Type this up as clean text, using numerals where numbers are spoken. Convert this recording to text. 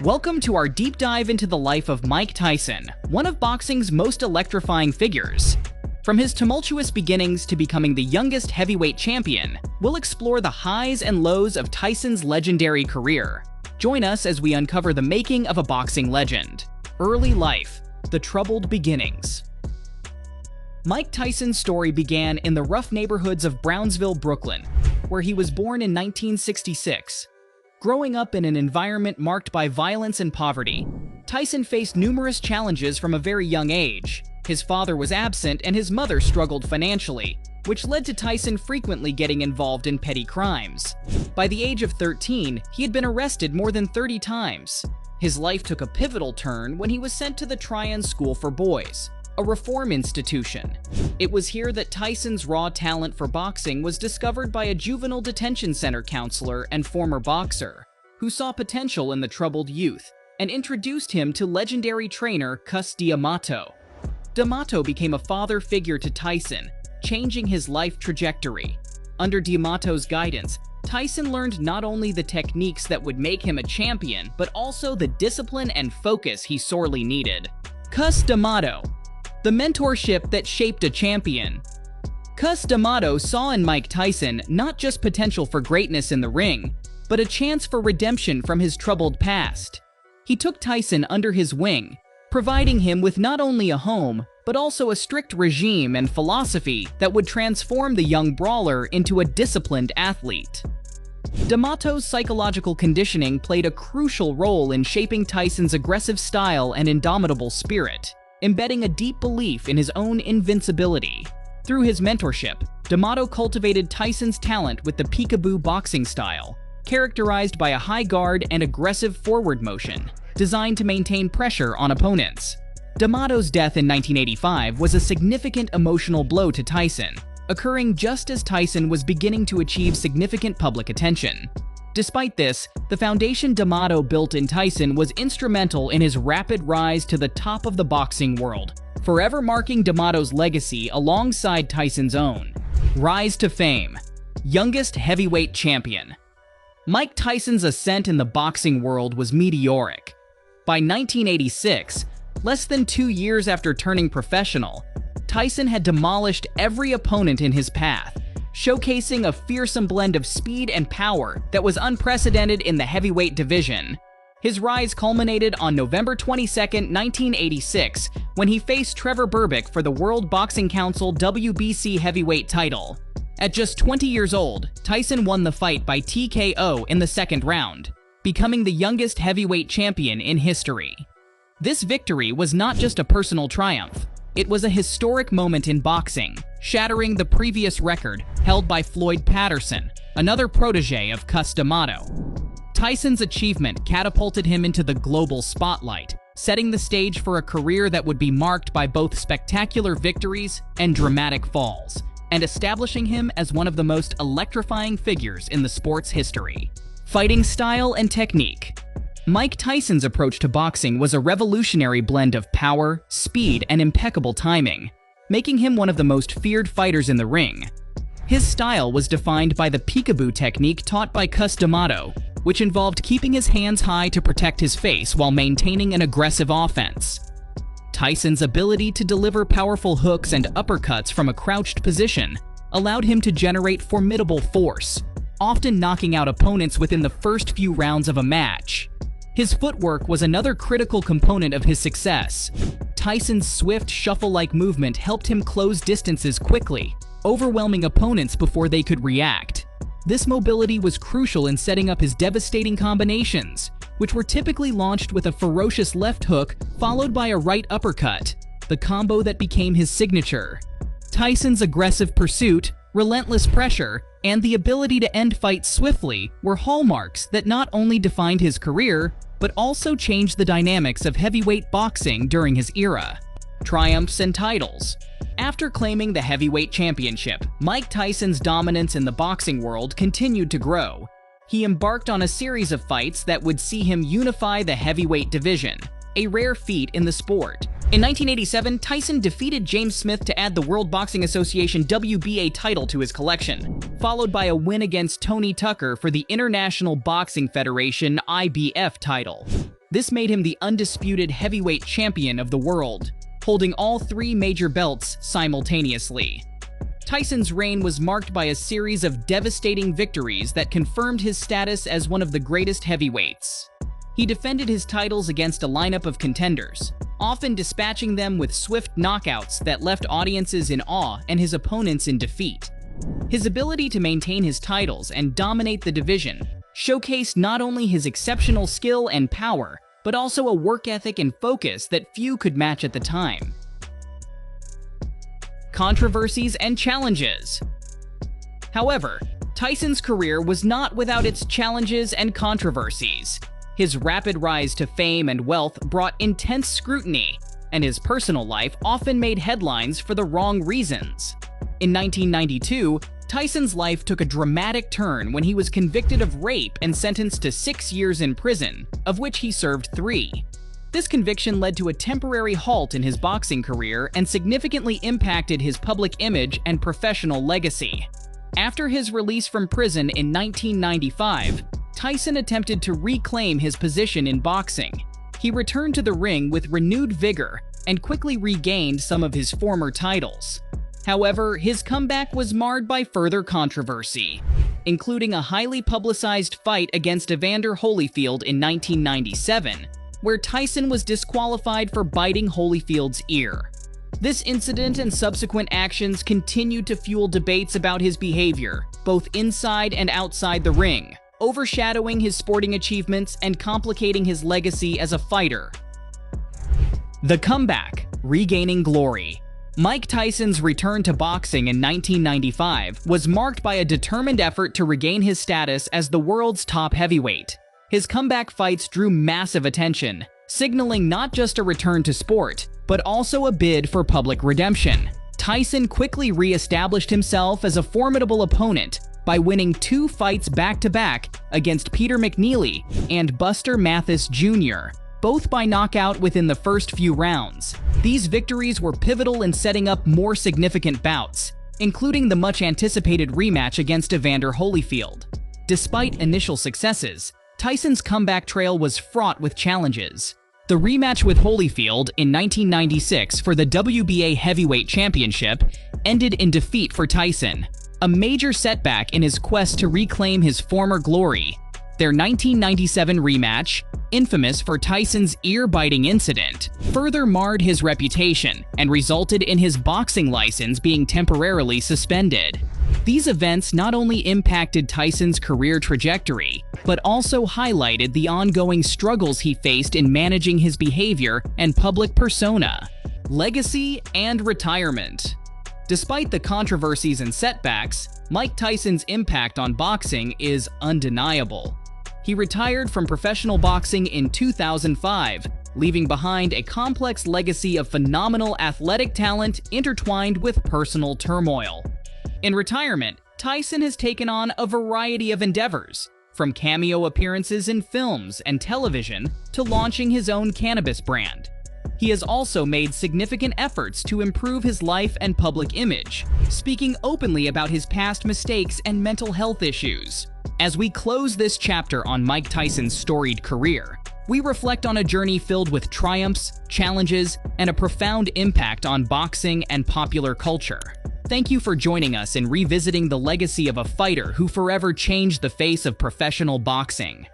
Welcome to our deep dive into the life of Mike Tyson, one of boxing's most electrifying figures. From his tumultuous beginnings to becoming the youngest heavyweight champion, we'll explore the highs and lows of Tyson's legendary career. Join us as we uncover the making of a boxing legend. Early life, the troubled beginnings. Mike Tyson's story began in the rough neighborhoods of Brownsville, Brooklyn, where he was born in 1966. Growing up in an environment marked by violence and poverty, Tyson faced numerous challenges from a very young age. His father was absent and his mother struggled financially, which led to Tyson frequently getting involved in petty crimes. By the age of 13, he had been arrested more than 30 times. His life took a pivotal turn when he was sent to the Tryon School for Boys, a reform institution. It was here that Tyson's raw talent for boxing was discovered by a juvenile detention center counselor and former boxer, who saw potential in the troubled youth and introduced him to legendary trainer Cus D'Amato. D'Amato became a father figure to Tyson, changing his life trajectory. Under D'Amato's guidance, Tyson learned not only the techniques that would make him a champion, but also the discipline and focus he sorely needed. Cus D'Amato, the mentorship that shaped a champion. Cus D'Amato saw in Mike Tyson not just potential for greatness in the ring, but a chance for redemption from his troubled past. He took Tyson under his wing, providing him with not only a home, but also a strict regime and philosophy that would transform the young brawler into a disciplined athlete. D'Amato's psychological conditioning played a crucial role in shaping Tyson's aggressive style and indomitable spirit, embedding a deep belief in his own invincibility. Through his mentorship, D'Amato cultivated Tyson's talent with the peekaboo boxing style, characterized by a high guard and aggressive forward motion, designed to maintain pressure on opponents. D'Amato's death in 1985 was a significant emotional blow to Tyson, occurring just as Tyson was beginning to achieve significant public attention. Despite this, the foundation D'Amato built in Tyson was instrumental in his rapid rise to the top of the boxing world, forever marking D'Amato's legacy alongside Tyson's own. Rise to fame. Youngest heavyweight champion. Mike Tyson's ascent in the boxing world was meteoric. By 1986, less than 2 years after turning professional, Tyson had demolished every opponent in his path, showcasing a fearsome blend of speed and power that was unprecedented in the heavyweight division. His rise culminated on November 22, 1986, when he faced Trevor Berbick for the World Boxing Council WBC heavyweight title. At just 20 years old, Tyson won the fight by TKO in the second round, becoming the youngest heavyweight champion in history. This victory was not just a personal triumph. It was a historic moment in boxing, shattering the previous record held by Floyd Patterson, another protege of Cus D'Amato. Tyson's achievement catapulted him into the global spotlight, setting the stage for a career that would be marked by both spectacular victories and dramatic falls, and establishing him as one of the most electrifying figures in the sport's history. Fighting style and technique. Mike Tyson's approach to boxing was a revolutionary blend of power, speed, and impeccable timing, making him one of the most feared fighters in the ring. His style was defined by the peekaboo technique taught by Cus D'Amato, which involved keeping his hands high to protect his face while maintaining an aggressive offense. Tyson's ability to deliver powerful hooks and uppercuts from a crouched position allowed him to generate formidable force, often knocking out opponents within the first few rounds of a match. His footwork was another critical component of his success. Tyson's swift, shuffle-like movement helped him close distances quickly, overwhelming opponents before they could react. This mobility was crucial in setting up his devastating combinations, which were typically launched with a ferocious left hook followed by a right uppercut, the combo that became his signature. Tyson's aggressive pursuit, relentless pressure, and the ability to end fights swiftly were hallmarks that not only defined his career, but also changed the dynamics of heavyweight boxing during his era. Triumphs and titles. After claiming the heavyweight championship, Mike Tyson's dominance in the boxing world continued to grow. He embarked on a series of fights that would see him unify the heavyweight division, a rare feat in the sport. In 1987, Tyson defeated James Smith to add the World Boxing Association WBA title to his collection, followed by a win against Tony Tucker for the International Boxing Federation IBF title. This made him the undisputed heavyweight champion of the world, holding all three major belts simultaneously. Tyson's reign was marked by a series of devastating victories that confirmed his status as one of the greatest heavyweights. He defended his titles against a lineup of contenders, often dispatching them with swift knockouts that left audiences in awe and his opponents in defeat. His ability to maintain his titles and dominate the division showcased not only his exceptional skill and power, but also a work ethic and focus that few could match at the time. Controversies and challenges. However, Tyson's career was not without its challenges and controversies. His rapid rise to fame and wealth brought intense scrutiny, and his personal life often made headlines for the wrong reasons. In 1992, Tyson's life took a dramatic turn when he was convicted of rape and sentenced to 6 years in prison, of which he served 3. This conviction led to a temporary halt in his boxing career and significantly impacted his public image and professional legacy. After his release from prison in 1995, Tyson attempted to reclaim his position in boxing. He returned to the ring with renewed vigor and quickly regained some of his former titles. However, his comeback was marred by further controversy, including a highly publicized fight against Evander Holyfield in 1997, where Tyson was disqualified for biting Holyfield's ear. This incident and subsequent actions continued to fuel debates about his behavior, both inside and outside the ring, overshadowing his sporting achievements and complicating his legacy as a fighter. The comeback, regaining glory. Mike Tyson's return to boxing in 1995 was marked by a determined effort to regain his status as the world's top heavyweight. His comeback fights drew massive attention, signaling not just a return to sport, but also a bid for public redemption. Tyson quickly re-established himself as a formidable opponent by winning 2 fights back-to-back against Peter McNeely and Buster Mathis Jr., both by knockout within the first few rounds. These victories were pivotal in setting up more significant bouts, including the much-anticipated rematch against Evander Holyfield. Despite initial successes, Tyson's comeback trail was fraught with challenges. The rematch with Holyfield in 1996 for the WBA Heavyweight Championship ended in defeat for Tyson, a major setback in his quest to reclaim his former glory. Their 1997 rematch, infamous for Tyson's ear-biting incident, further marred his reputation and resulted in his boxing license being temporarily suspended. These events not only impacted Tyson's career trajectory, but also highlighted the ongoing struggles he faced in managing his behavior and public persona. Legacy and retirement. Despite the controversies and setbacks, Mike Tyson's impact on boxing is undeniable. He retired from professional boxing in 2005, leaving behind a complex legacy of phenomenal athletic talent intertwined with personal turmoil. In retirement, Tyson has taken on a variety of endeavors, from cameo appearances in films and television to launching his own cannabis brand. He has also made significant efforts to improve his life and public image, speaking openly about his past mistakes and mental health issues. As we close this chapter on Mike Tyson's storied career, we reflect on a journey filled with triumphs, challenges, and a profound impact on boxing and popular culture. Thank you for joining us in revisiting the legacy of a fighter who forever changed the face of professional boxing.